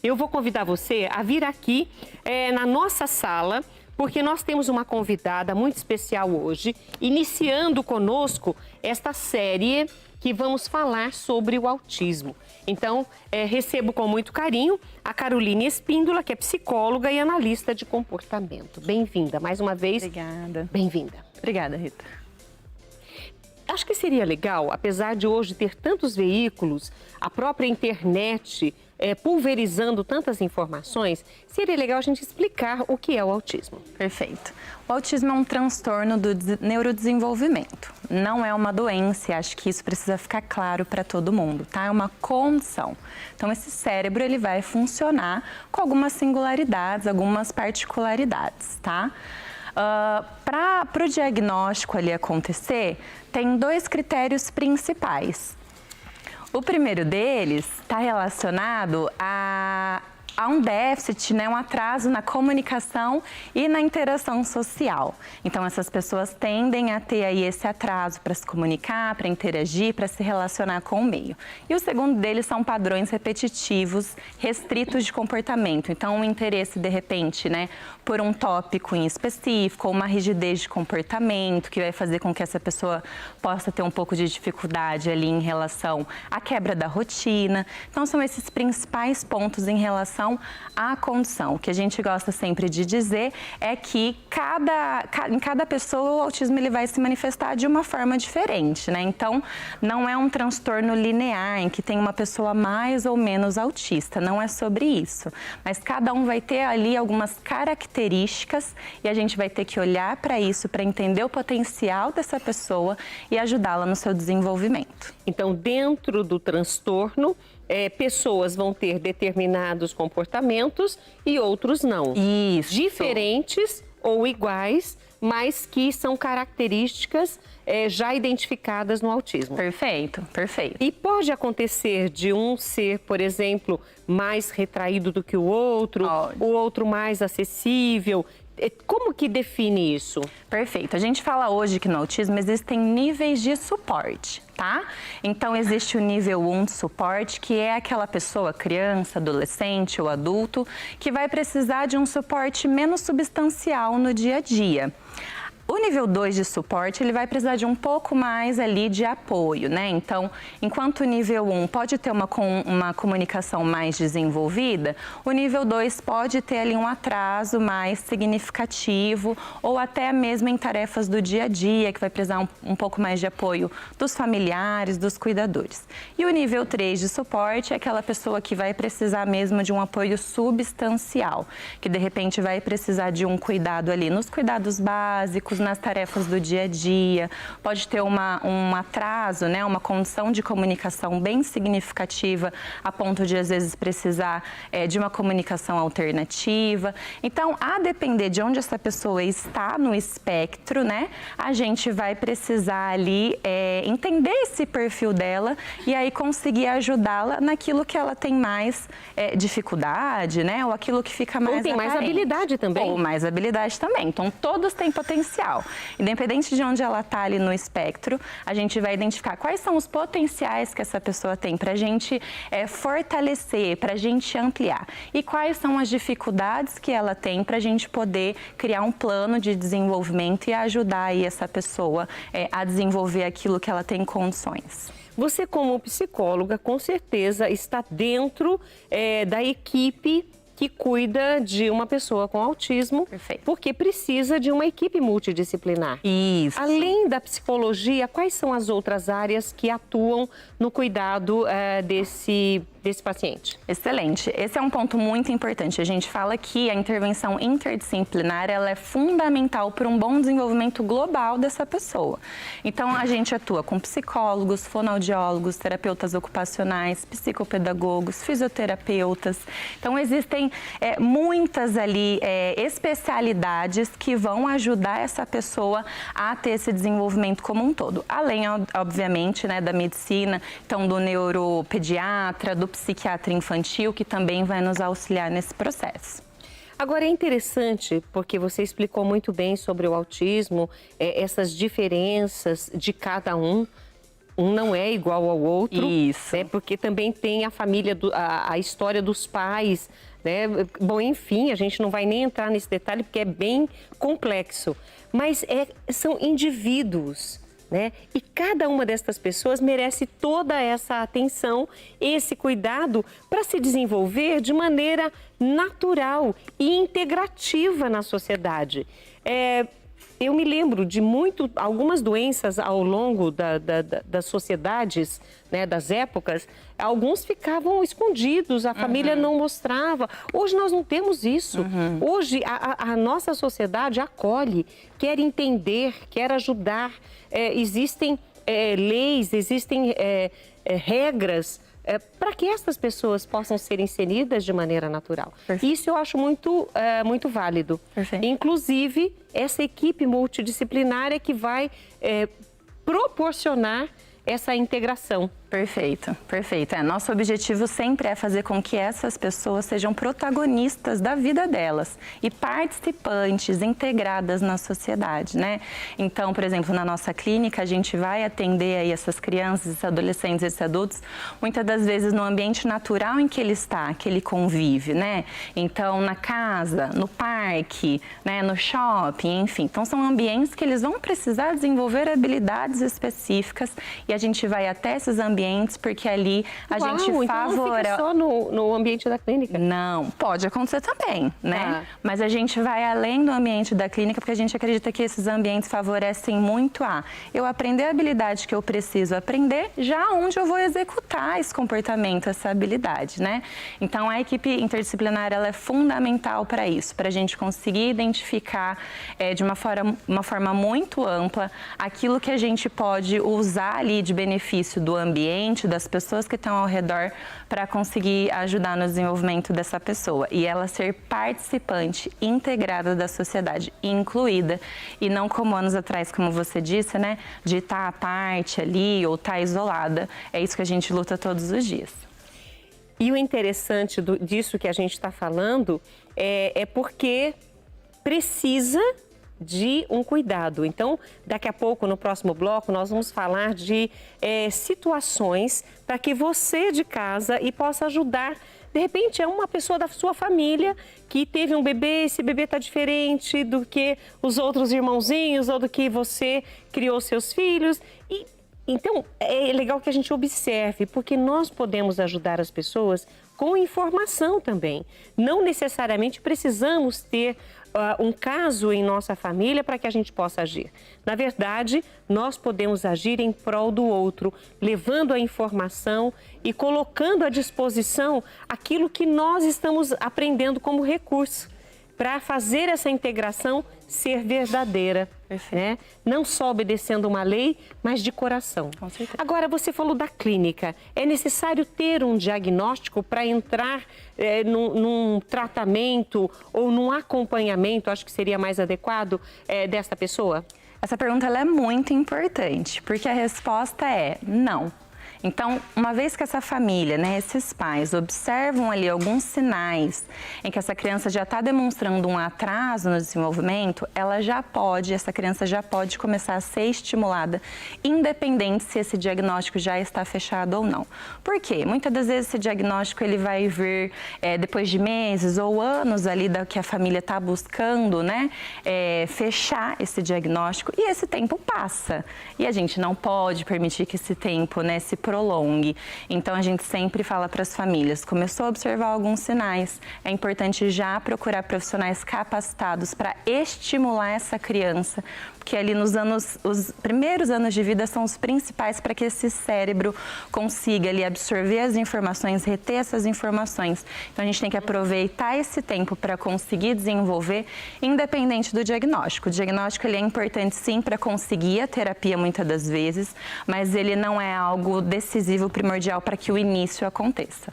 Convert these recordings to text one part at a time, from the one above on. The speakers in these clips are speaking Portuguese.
eu vou convidar você a vir aqui na nossa sala, porque nós temos uma convidada muito especial hoje, iniciando conosco esta série que vamos falar sobre o autismo. Então, recebo com muito carinho a Caroline Espíndola, que é psicóloga e analista de comportamento. Bem-vinda, mais uma vez. Obrigada. Bem-vinda. Obrigada, Rita. Acho que seria legal, apesar de hoje ter tantos veículos, a própria internet pulverizando tantas informações, seria legal a gente explicar o que é o autismo. Perfeito. O autismo é um transtorno do neurodesenvolvimento. Não é uma doença, acho que isso precisa ficar claro para todo mundo, tá? É uma condição. Então, esse cérebro, ele vai funcionar com algumas singularidades, algumas particularidades, tá? Para o diagnóstico ali acontecer, tem 2 critérios principais. O primeiro deles está relacionado a um déficit, né, um atraso na comunicação e na interação social. Então, essas pessoas tendem a ter aí esse atraso para se comunicar, para interagir, para se relacionar com o meio. E o segundo deles são padrões repetitivos, restritos de comportamento. Então, o interesse, de repente, né, por um tópico em específico, ou uma rigidez de comportamento, que vai fazer com que essa pessoa possa ter um pouco de dificuldade ali em relação à quebra da rotina. Então, são esses principais pontos em relação à condição. O que a gente gosta sempre de dizer é que em cada pessoa o autismo ele vai se manifestar de uma forma diferente, né? Então, não é um transtorno linear em que tem uma pessoa mais ou menos autista, não é sobre isso. Mas cada um vai ter ali algumas características e a gente vai ter que olhar para isso para entender o potencial dessa pessoa e ajudá-la no seu desenvolvimento. Então, dentro do transtorno, pessoas vão ter determinados comportamentos e outros não. Isso. Diferentes ou iguais, mas que são características já identificadas no autismo. Perfeito, perfeito. E pode acontecer de um ser, por exemplo, mais retraído do que o outro mais acessível. Como que define isso? Perfeito. A gente fala hoje que no autismo existem níveis de suporte, tá? Então, existe o nível 1 de suporte, que é aquela pessoa, criança, adolescente ou adulto, que vai precisar de um suporte menos substancial no dia a dia. O nível 2 de suporte, ele vai precisar de um pouco mais ali de apoio, né? Então, enquanto o nível 1 pode ter uma comunicação mais desenvolvida, o nível 2 pode ter ali um atraso mais significativo ou até mesmo em tarefas do dia a dia, que vai precisar um pouco mais de apoio dos familiares, dos cuidadores. E o nível 3 de suporte é aquela pessoa que vai precisar mesmo de um apoio substancial, que de repente vai precisar de um cuidado ali nos cuidados básicos, nas tarefas do dia a dia, pode ter um atraso, né, uma condição de comunicação bem significativa, a ponto de às vezes precisar de uma comunicação alternativa. Então, a depender de onde essa pessoa está no espectro, né, a gente vai precisar ali entender esse perfil dela e aí conseguir ajudá-la naquilo que ela tem mais dificuldade, né, ou aquilo que fica mais aparente. Ou tem mais habilidade também. Ou mais habilidade também. Então, todos têm potencial. Independente de onde ela está ali no espectro, a gente vai identificar quais são os potenciais que essa pessoa tem para a gente fortalecer, para a gente ampliar. E quais são as dificuldades que ela tem para a gente poder criar um plano de desenvolvimento e ajudar aí essa pessoa a desenvolver aquilo que ela tem condições. Você, como psicóloga, com certeza está dentro da equipe que cuida de uma pessoa com autismo. Perfeito. Porque precisa de uma equipe multidisciplinar. Isso. Além da psicologia, quais são as outras áreas que atuam no cuidado desse paciente? Excelente. Esse é um ponto muito importante. A gente fala que a intervenção interdisciplinar ela é fundamental para um bom desenvolvimento global dessa pessoa. Então, a gente atua com psicólogos, fonoaudiólogos, terapeutas ocupacionais, psicopedagogos, fisioterapeutas. Então, existem muitas ali especialidades que vão ajudar essa pessoa a ter esse desenvolvimento como um todo. Além, obviamente, né, da medicina, então do neuropediatra, do psiquiatra infantil, que também vai nos auxiliar nesse processo. Agora, é interessante, porque você explicou muito bem sobre o autismo, essas diferenças de cada um. um não é igual ao outro. Isso. Né? Porque também tem a família, a história dos pais, né? Bom, enfim, a gente não vai nem entrar nesse detalhe porque é bem complexo. Mas são indivíduos, né? E cada uma dessas pessoas merece toda essa atenção, esse cuidado para se desenvolver de maneira natural e integrativa na sociedade. Eu me lembro de algumas doenças ao longo das sociedades, né, das épocas, alguns ficavam escondidos, a família não mostrava. Hoje nós não temos isso. Hoje a nossa sociedade acolhe, quer entender, quer ajudar. Existem leis, existem regras para que essas pessoas possam ser inseridas de maneira natural. Perfeito. Isso eu acho muito válido. Perfeito. Inclusive, essa equipe multidisciplinar é que vai proporcionar essa integração. Perfeito, perfeito. Nosso objetivo sempre é fazer com que essas pessoas sejam protagonistas da vida delas e participantes, integradas na sociedade, né? Então, por exemplo, na nossa clínica, a gente vai atender aí essas crianças, esses adolescentes, esses adultos, muitas das vezes no ambiente natural em que ele está, que ele convive, né? Então, na casa, no parque, né? No shopping, enfim. Então, são ambientes que eles vão precisar desenvolver habilidades específicas e a gente vai até esses ambientes porque ali a gente favorece... Não fica só no ambiente da clínica? Não, pode acontecer também, né? Mas a gente vai além do ambiente da clínica porque a gente acredita que esses ambientes favorecem muito eu aprender a habilidade que eu preciso aprender já onde eu vou executar esse comportamento, essa habilidade, né? Então, a equipe interdisciplinar, ela é fundamental para isso, para a gente conseguir identificar de uma forma muito ampla aquilo que a gente pode usar ali de benefício do ambiente, das pessoas que estão ao redor para conseguir ajudar no desenvolvimento dessa pessoa e ela ser participante integrada da sociedade, incluída e não como anos atrás, como você disse, né, de estar à parte ali ou estar isolada. É isso que a gente luta todos os dias. E o interessante disso que a gente está falando é porque precisa de um cuidado. Então, daqui a pouco, no próximo bloco, nós vamos falar de situações para que você de casa possa ajudar. De repente, é uma pessoa da sua família que teve um bebê, esse bebê está diferente do que os outros irmãozinhos ou do que você criou seus filhos. Então, é legal que a gente observe, porque nós podemos ajudar as pessoas com informação também. Não necessariamente precisamos ter um caso em nossa família para que a gente possa agir. Na verdade, nós podemos agir em prol do outro, levando a informação e colocando à disposição aquilo que nós estamos aprendendo como recurso para fazer essa integração ser verdadeira, né? Não só obedecendo uma lei, mas de coração. Com certeza. Agora, você falou da clínica. É necessário ter um diagnóstico para entrar num tratamento ou num acompanhamento, acho que seria mais adequado, desta pessoa? Essa pergunta ela é muito importante, porque a resposta é não. Então, uma vez que essa família, né, esses pais observam ali alguns sinais em que essa criança já está demonstrando um atraso no desenvolvimento, essa criança já pode começar a ser estimulada, independente se esse diagnóstico já está fechado ou não. Por quê? Muitas das vezes esse diagnóstico ele vai vir depois de meses ou anos ali que a família está buscando, né, fechar esse diagnóstico e esse tempo passa. E a gente não pode permitir que esse tempo, né, se prolongue. Então, a gente sempre fala para as famílias, começou a observar alguns sinais, é importante já procurar profissionais capacitados para estimular essa criança, porque ali os primeiros anos de vida são os principais para que esse cérebro consiga ali absorver as informações, reter essas informações. Então, a gente tem que aproveitar esse tempo para conseguir desenvolver, independente do diagnóstico. O diagnóstico ele é importante sim para conseguir a terapia muitas das vezes, mas ele não é algo decisivo, primordial para que o início aconteça.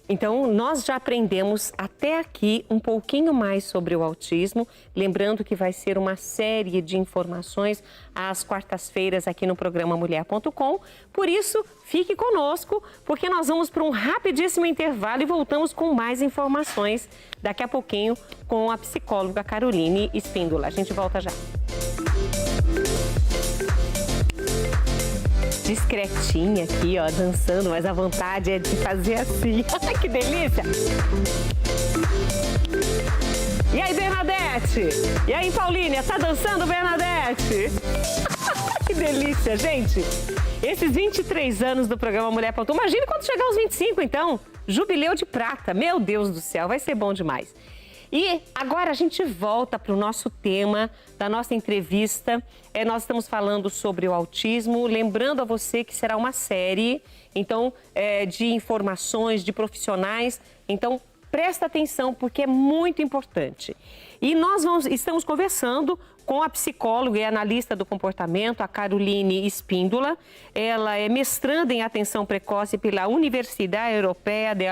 Então, nós já aprendemos até aqui um pouquinho mais sobre o autismo. Lembrando que vai ser uma série de informações às quartas-feiras aqui no programa Mulher.com. Por isso, fique conosco, porque nós vamos para um rapidíssimo intervalo e voltamos com mais informações daqui a pouquinho com a psicóloga Caroline Espíndola. A gente volta já. discretinha aqui, ó, dançando, mas a vontade é de fazer assim. Que delícia! E aí, Bernadette? E aí, Paulinha, tá dançando, Bernadette? Que delícia, gente! Esses 23 anos do programa Mulher.1, imagine quando chegar aos 25, então. Jubileu de prata, meu Deus do céu, vai ser bom demais. E agora a gente volta para o nosso tema da nossa entrevista. Nós estamos falando sobre o autismo, lembrando a você que será uma série, então, de informações, de profissionais. Então, presta atenção porque é muito importante. E nós estamos conversando com a psicóloga e analista do comportamento, a Caroline Espíndola. Ela é mestranda em atenção precoce pela Universidade Europeia de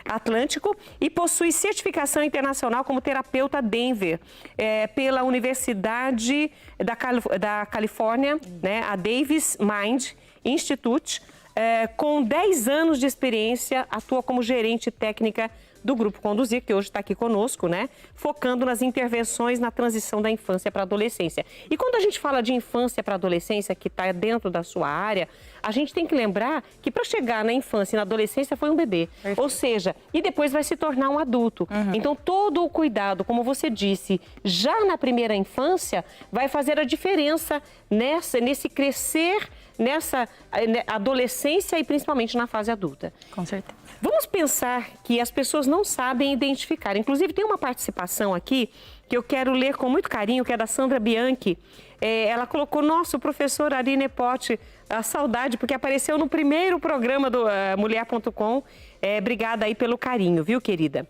Atlântico e possui certificação internacional como terapeuta Denver pela Universidade da Califórnia, né, a Davis Mind Institute. Com 10 anos de experiência, atua como gerente técnica do Grupo Conduzir, que hoje está aqui conosco, né? Focando nas intervenções na transição da infância para a adolescência. E quando a gente fala de infância para a adolescência, que está dentro da sua área, a gente tem que lembrar que para chegar na infância e na adolescência foi um bebê. Perfeito. Ou seja, e depois vai se tornar um adulto. Então, todo o cuidado, como você disse, já na primeira infância, vai fazer a diferença nesse crescer, nessa adolescência e principalmente na fase adulta. Com certeza. Vamos pensar que as pessoas não sabem identificar. Inclusive, tem uma participação aqui que eu quero ler com muito carinho, que é da Sandra Bianchi. Ela colocou, nossa, o professor Ari Nepote, a saudade, porque apareceu no primeiro programa do Mulher.com. Obrigada aí pelo carinho, viu, querida?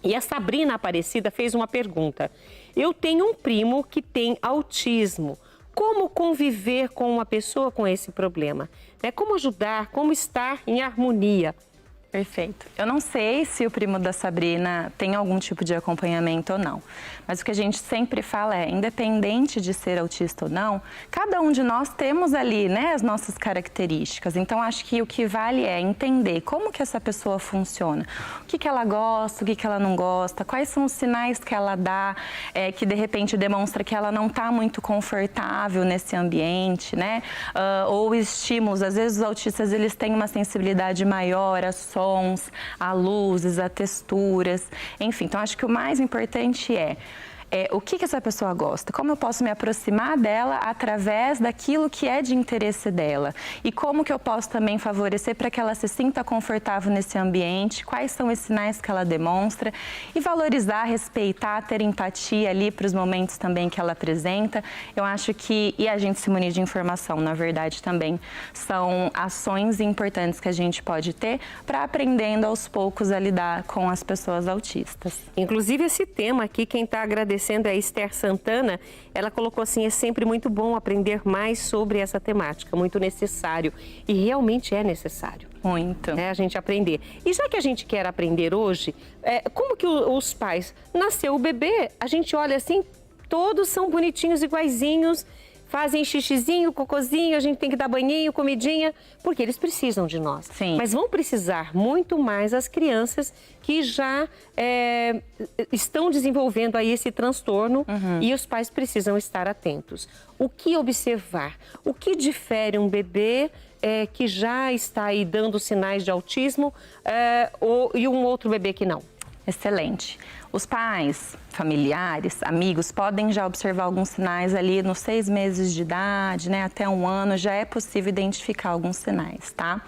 E a Sabrina Aparecida fez uma pergunta. Eu tenho um primo que tem autismo. Como conviver com uma pessoa com esse problema? Como ajudar, como estar em harmonia? Perfeito. Eu não sei se o primo da Sabrina tem algum tipo de acompanhamento ou não, mas o que a gente sempre fala independente de ser autista ou não, cada um de nós temos ali, né, as nossas características. Então, acho que o que vale é entender como que essa pessoa funciona, o que ela gosta, o que ela não gosta, quais são os sinais que ela dá, que de repente demonstra que ela não está muito confortável nesse ambiente, né? Ou estímulos. Às vezes os autistas eles têm uma sensibilidade maior a sons, a luzes, a texturas, enfim. Então, acho que o mais importante é o que essa pessoa gosta, como eu posso me aproximar dela através daquilo que é de interesse dela e como que eu posso também favorecer para que ela se sinta confortável nesse ambiente, quais são os sinais que ela demonstra e valorizar, respeitar, ter empatia ali para os momentos também que ela apresenta. Eu acho que, e a gente se munir de informação, na verdade, também são ações importantes que a gente pode ter para aprendendo aos poucos a lidar com as pessoas autistas. Inclusive esse tema aqui, quem está agradecendo é a Esther Santana, ela colocou assim, é sempre muito bom aprender mais sobre essa temática, muito necessário. E realmente é necessário. Muito. A gente aprender. E já que a gente quer aprender hoje, como que os pais, nasceu o bebê, a gente olha assim, todos são bonitinhos, iguaizinhos, fazem xixizinho, cocôzinho, a gente tem que dar banhinho, comidinha, porque eles precisam de nós. Sim. Mas vão precisar muito mais as crianças que já estão desenvolvendo aí esse transtorno e os pais precisam estar atentos. O que observar? O que difere um bebê que já está aí dando sinais de autismo e um outro bebê que não? Excelente. Os pais, familiares, amigos podem já observar alguns sinais ali nos 6 meses de idade, né? Até 1 ano já é possível identificar alguns sinais, tá?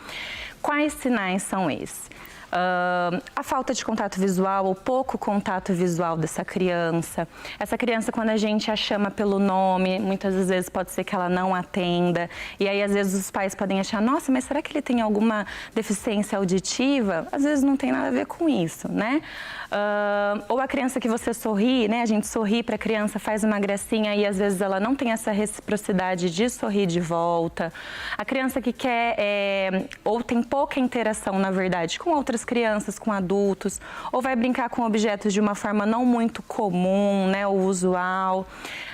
Quais sinais são esses? A falta de contato visual ou pouco contato visual dessa criança. Essa criança, quando a gente a chama pelo nome, muitas vezes pode ser que ela não atenda. E aí, às vezes, os pais podem achar, nossa, mas será que ele tem alguma deficiência auditiva? Às vezes não tem nada a ver com isso, né? Ou a criança que você sorri, né? A gente sorri para a criança, faz uma gracinha e às vezes ela não tem essa reciprocidade de sorrir de volta. A criança que quer ou tem pouca interação, na verdade, com outras outras crianças, com adultos, ou vai brincar com objetos de uma forma não muito comum, né, ou usual.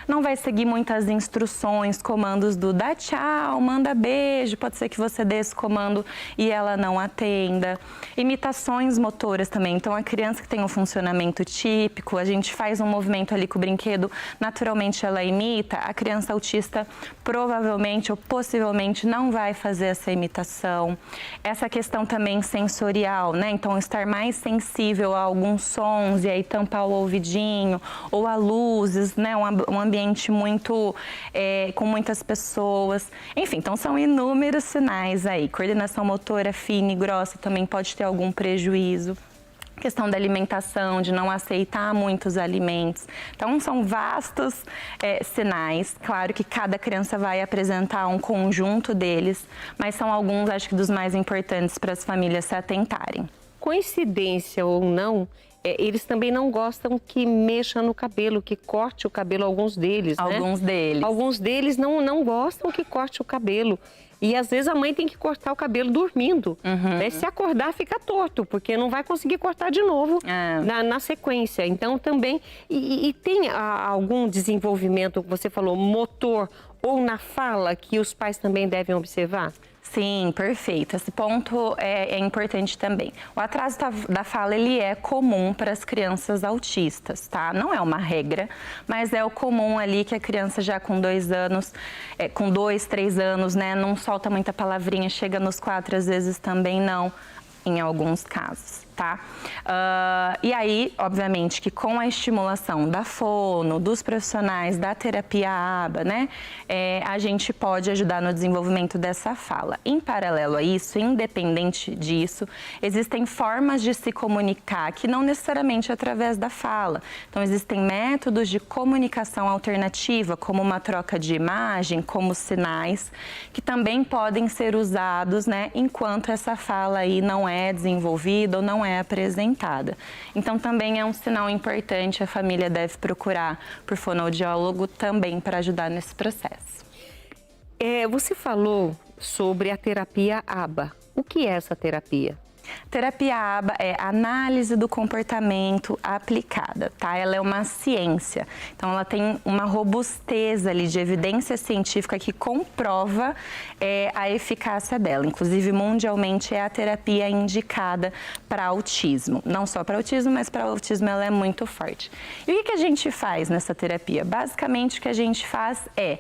Não vai seguir muitas instruções, comandos do dá tchau, manda beijo, pode ser que você dê esse comando e ela não atenda. Imitações motoras também, então a criança que tem um funcionamento típico, a gente faz um movimento ali com o brinquedo, naturalmente ela imita, a criança autista provavelmente ou possivelmente não vai fazer essa imitação. Essa questão também sensorial, né, então estar mais sensível a alguns sons e aí tampar o ouvidinho ou a luzes, né, um ambiente muito com muitas pessoas, enfim, então são inúmeros sinais aí. Coordenação motora fina e grossa também pode ter algum prejuízo. Questão da alimentação, de não aceitar muitos alimentos. Então, são vastos sinais. Claro que cada criança vai apresentar um conjunto deles, mas são alguns, acho que, dos mais importantes para as famílias se atentarem. Coincidência ou não, eles também não gostam que mexa no cabelo, que corte o cabelo, alguns deles, né? Alguns deles. Alguns deles não gostam que corte o cabelo. E às vezes a mãe tem que cortar o cabelo dormindo. Se acordar, fica torto, porque não vai conseguir cortar de novo na sequência. Então também... E tem algum desenvolvimento, você falou, motor ou na fala, que os pais também devem observar? Sim, perfeito. Esse ponto é importante também. O atraso da fala, ele é comum para as crianças autistas, tá? Não é uma regra, mas é o comum ali que a criança já com 2 anos, com 2, 3 anos, né? Não solta muita palavrinha, chega nos 4, às vezes também não, em alguns casos. Tá? E aí, obviamente, que com a estimulação da fono, dos profissionais da terapia ABA, né, a gente pode ajudar no desenvolvimento dessa fala. Em paralelo a isso, independente disso, existem formas de se comunicar que não necessariamente através da fala. Então, existem métodos de comunicação alternativa, como uma troca de imagem, como sinais, que também podem ser usados, né, enquanto essa fala aí não é desenvolvida ou não é apresentada. Então, também é um sinal importante, a família deve procurar por fonoaudiólogo também para ajudar nesse processo. Você falou sobre a terapia ABA. O que é essa terapia? Terapia ABA é análise do comportamento aplicada, tá? Ela é uma ciência, então ela tem uma robustez ali de evidência científica que comprova a eficácia dela. Inclusive, mundialmente é a terapia indicada para autismo. Não só para autismo, mas para autismo ela é muito forte. E o que a gente faz nessa terapia? Basicamente, o que a gente faz é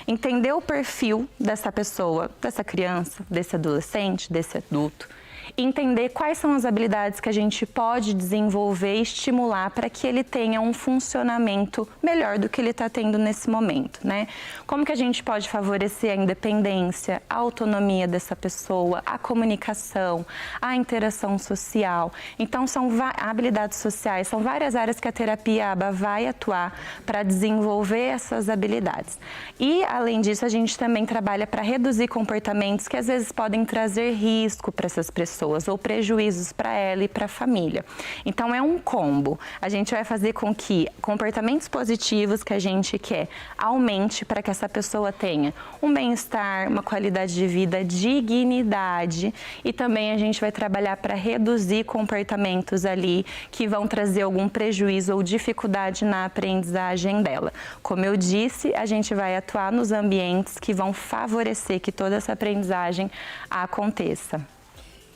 entender o perfil dessa pessoa, dessa criança, desse adolescente, desse adulto, entender quais são as habilidades que a gente pode desenvolver e estimular para que ele tenha um funcionamento melhor do que ele está tendo nesse momento, né? Como que a gente pode favorecer a independência, a autonomia dessa pessoa, a comunicação, a interação social. Então, são habilidades sociais, são várias áreas que a terapia ABA vai atuar para desenvolver essas habilidades. E, além disso, a gente também trabalha para reduzir comportamentos que às vezes podem trazer risco para essas pessoas ou prejuízos para ela e para a família. Então, é um combo. A gente vai fazer com que comportamentos positivos que a gente quer aumente para que essa pessoa tenha um bem-estar, uma qualidade de vida, dignidade, e também a gente vai trabalhar para reduzir comportamentos ali que vão trazer algum prejuízo ou dificuldade na aprendizagem dela. Como eu disse, a gente vai atuar nos ambientes que vão favorecer que toda essa aprendizagem aconteça.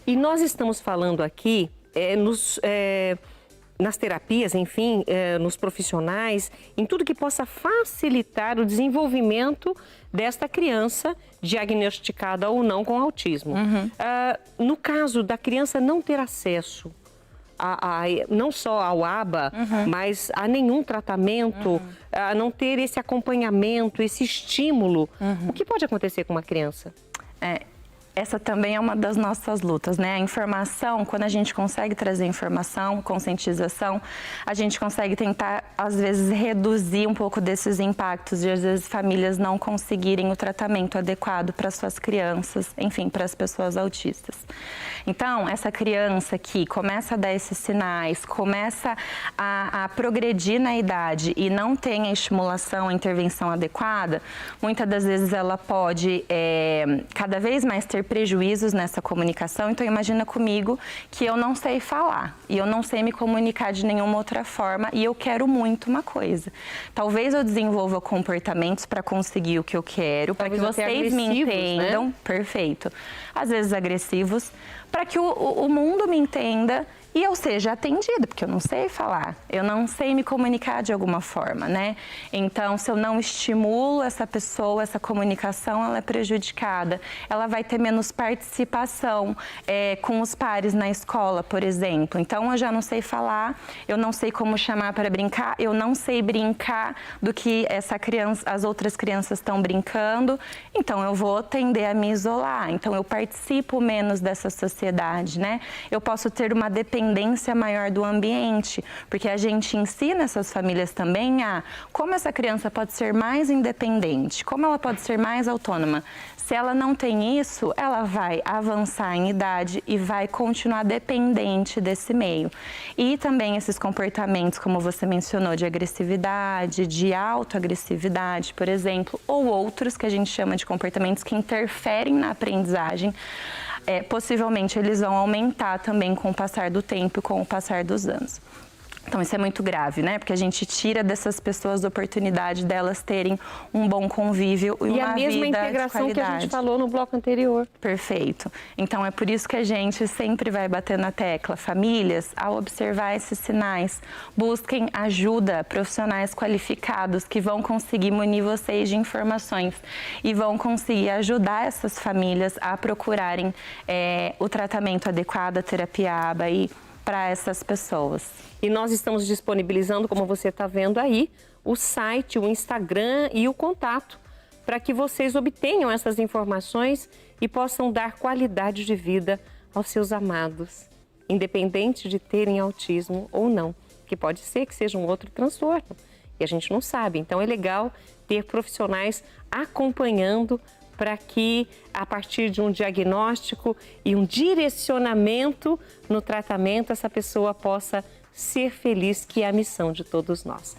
E nós estamos falando aqui nas terapias, enfim, nos profissionais, em tudo que possa facilitar o desenvolvimento desta criança diagnosticada ou não com autismo. No caso da criança não ter acesso não só ao ABA, mas a nenhum tratamento, a não ter esse acompanhamento, esse estímulo, o que pode acontecer com uma criança? Essa também é uma das nossas lutas, né? A informação, quando a gente consegue trazer informação, conscientização, a gente consegue tentar, às vezes, reduzir um pouco desses impactos de, às vezes, famílias não conseguirem o tratamento adequado para suas crianças, enfim, para as pessoas autistas. Então, essa criança que começa a dar esses sinais, começa a progredir na idade e não tem a estimulação, a intervenção adequada, muitas das vezes ela pode cada vez mais ter prejuízos nessa comunicação. Então, imagina comigo que eu não sei falar e eu não sei me comunicar de nenhuma outra forma e eu quero muito uma coisa. Talvez eu desenvolva comportamentos para conseguir o que eu quero, para que vocês me entendam. Né? Perfeito. Às vezes agressivos, para que o mundo me entenda e eu seja atendida, porque eu não sei falar, eu não sei me comunicar de alguma forma, né? Então, se eu não estimulo essa pessoa, essa comunicação, ela é prejudicada. Ela vai ter menos participação com os pares na escola, por exemplo. Então, eu já não sei falar, eu não sei como chamar para brincar, eu não sei brincar do que as outras crianças estão brincando. Então, eu vou tender a me isolar. Então, eu participo menos dessa sociedade, né? Eu posso ter uma dependência maior do ambiente, porque a gente ensina essas famílias também a como essa criança pode ser mais independente, como ela pode ser mais autônoma. Se ela não tem isso, ela vai avançar em idade e vai continuar dependente desse meio. E também esses comportamentos, como você mencionou, de agressividade, de autoagressividade, por exemplo, ou outros que a gente chama de comportamentos que interferem na aprendizagem, possivelmente eles vão aumentar também com o passar do tempo e com o passar dos anos. Então, isso é muito grave, né? Porque a gente tira dessas pessoas a oportunidade delas terem um bom convívio e uma vida de qualidade. E a mesma integração que a gente falou no bloco anterior. Perfeito. Então, é por isso que a gente sempre vai bater na tecla. Famílias, ao observar esses sinais, busquem ajuda, profissionais qualificados que vão conseguir munir vocês de informações e vão conseguir ajudar essas famílias a procurarem o tratamento adequado, a terapia ABA e para essas pessoas. E nós estamos disponibilizando, como você está vendo aí, o site, o Instagram e o contato, para que vocês obtenham essas informações e possam dar qualidade de vida aos seus amados, independente de terem autismo ou não, que pode ser que seja um outro transtorno e a gente não sabe. Então é legal ter profissionais acompanhando para que, a partir de um diagnóstico e um direcionamento no tratamento, essa pessoa possa ser feliz, que é a missão de todos nós.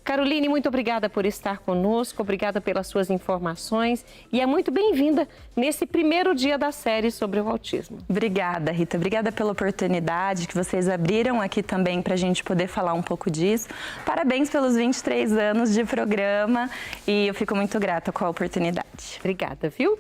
Caroline, muito obrigada por estar conosco, obrigada pelas suas informações e é muito bem-vinda nesse primeiro dia da série sobre o autismo. Obrigada, Rita. Obrigada pela oportunidade que vocês abriram aqui também para a gente poder falar um pouco disso. Parabéns pelos 23 anos de programa e eu fico muito grata com a oportunidade. Obrigada, viu?